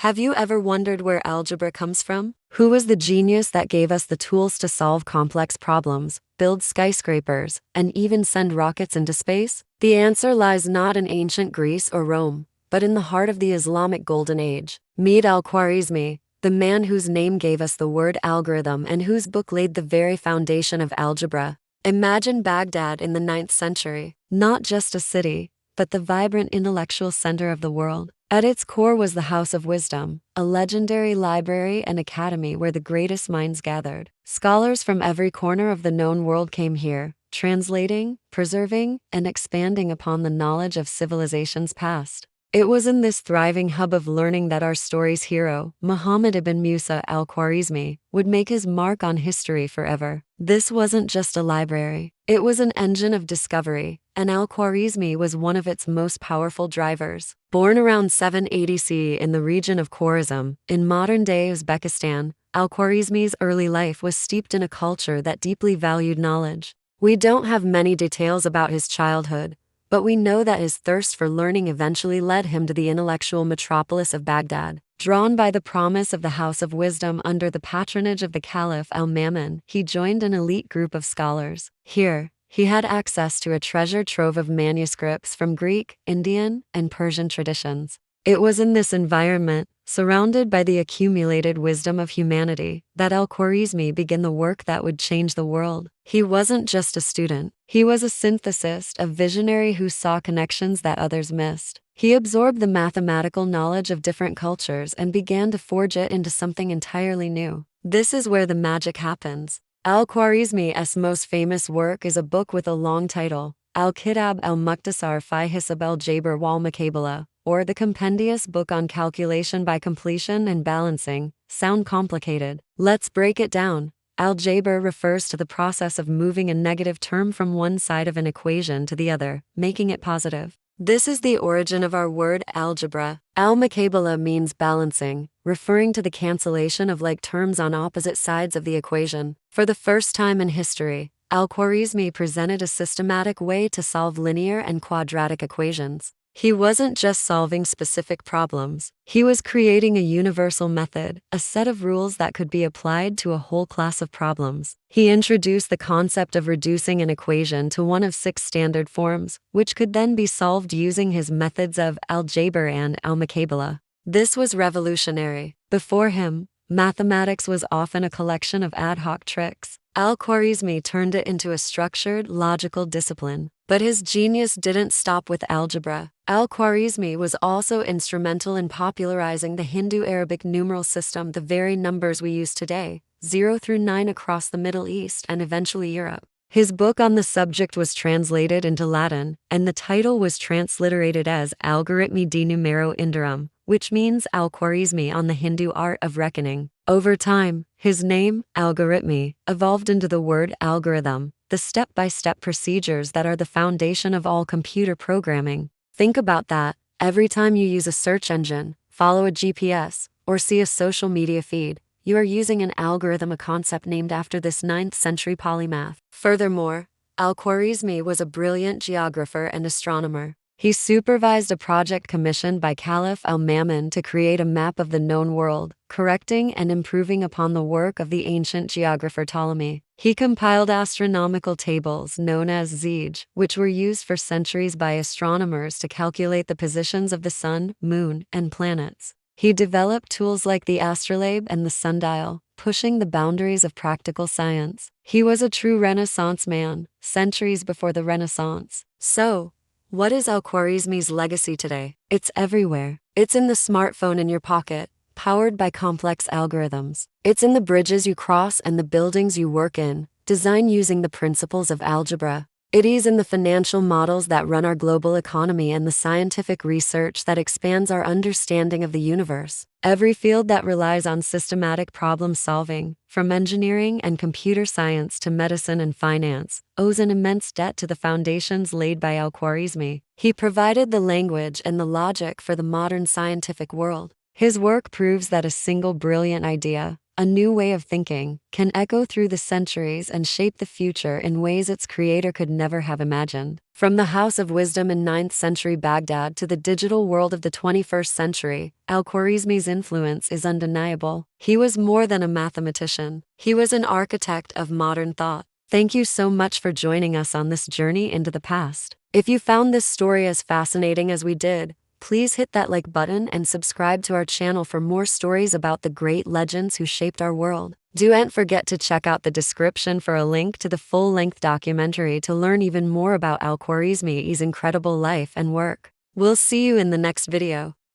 Have you ever wondered where algebra comes from? Who was the genius that gave us the tools to solve complex problems, build skyscrapers, and even send rockets into space? The answer lies not in ancient Greece or Rome, but in the heart of the Islamic Golden Age. Meet Al-Khwarizmi, the man whose name gave us the word algorithm and whose book laid the very foundation of algebra. Imagine Baghdad in the 9th century, not just a city, but the vibrant intellectual center of the world. At its core was the House of Wisdom, a legendary library and academy where the greatest minds gathered. Scholars from every corner of the known world came here, translating, preserving, and expanding upon the knowledge of civilizations past. It was in this thriving hub of learning that our story's hero, Muhammad ibn Musa al-Khwarizmi, would make his mark on history forever. This wasn't just a library, it was an engine of discovery, and Al-Khwarizmi was one of its most powerful drivers. Born around 780 CE in the region of Khwarizm, in modern-day Uzbekistan, Al-Khwarizmi's early life was steeped in a culture that deeply valued knowledge. We don't have many details about his childhood, but we know that his thirst for learning eventually led him to the intellectual metropolis of Baghdad. Drawn by the promise of the House of Wisdom under the patronage of the Caliph Al-Mamun, he joined an elite group of scholars. Here, he had access to a treasure trove of manuscripts from Greek, Indian, and Persian traditions. It was in this environment, surrounded by the accumulated wisdom of humanity, that Al-Khwarizmi began the work that would change the world. He wasn't just a student. He was a synthesist, a visionary who saw connections that others missed. He absorbed the mathematical knowledge of different cultures and began to forge it into something entirely new. This is where the magic happens. Al-Khwarizmi's most famous work is a book with a long title, Al-Kitab al-Mukhtasar fi Hisab al-Jabr wal-Muqabala, or the compendious book on calculation by completion and balancing. Sound complicated? Let's break it down. Algebra refers to the process of moving a negative term from one side of an equation to the other, making it positive. This is the origin of our word algebra. Al-Muqabala means balancing, referring to the cancellation of like terms on opposite sides of the equation. For the first time in history, Al-Khwarizmi presented a systematic way to solve linear and quadratic equations. He wasn't just solving specific problems, he was creating a universal method, a set of rules that could be applied to a whole class of problems. He introduced the concept of reducing an equation to one of 6 standard forms, which could then be solved using his methods of algebra and al-Muqabala. This was revolutionary. Before him, mathematics was often a collection of ad hoc tricks. Al-Khwarizmi turned it into a structured, logical discipline. But his genius didn't stop with algebra. Al-Khwarizmi was also instrumental in popularizing the Hindu-Arabic numeral system, the very numbers we use today, 0 through 9 across the Middle East and eventually Europe. His book on the subject was translated into Latin, and the title was transliterated as Algoritmi di Numero Indirum, which means Al-Khwarizmi on the Hindu art of reckoning. Over time, his name, Algoritmi, evolved into the word algorithm, the step-by-step procedures that are the foundation of all computer programming. Think about that. Every time you use a search engine, follow a GPS, or see a social media feed, you are using an algorithm, a concept named after this 9th century polymath. Furthermore, Al-Khwarizmi was a brilliant geographer and astronomer. He supervised a project commissioned by Caliph Al-Mamun to create a map of the known world, correcting and improving upon the work of the ancient geographer Ptolemy. He compiled astronomical tables known as Zij, which were used for centuries by astronomers to calculate the positions of the sun, moon, and planets. He developed tools like the astrolabe and the sundial, pushing the boundaries of practical science. He was a true Renaissance man, centuries before the Renaissance. So, what is Al-Khwarizmi's legacy today? It's everywhere. It's in the smartphone in your pocket, powered by complex algorithms. It's in the bridges you cross and the buildings you work in, designed using the principles of algebra. It is in the financial models that run our global economy and the scientific research that expands our understanding of the universe. Every field that relies on systematic problem solving, from engineering and computer science to medicine and finance, owes an immense debt to the foundations laid by Al-Khwarizmi. He provided the language and the logic for the modern scientific world. His work proves that a single brilliant idea, a new way of thinking, can echo through the centuries and shape the future in ways its creator could never have imagined. From the house of wisdom in 9th century Baghdad to the digital world of the 21st century, Al-Khwarizmi's influence is undeniable. He was more than a mathematician. He was an architect of modern thought. Thank you so much for joining us on this journey into the past. If you found this story as fascinating as we did, please hit that like button and subscribe to our channel for more stories about the great legends who shaped our world. Don't forget to check out the description for a link to the full-length documentary to learn even more about Al-Khwarizmi's incredible life and work. We'll see you in the next video.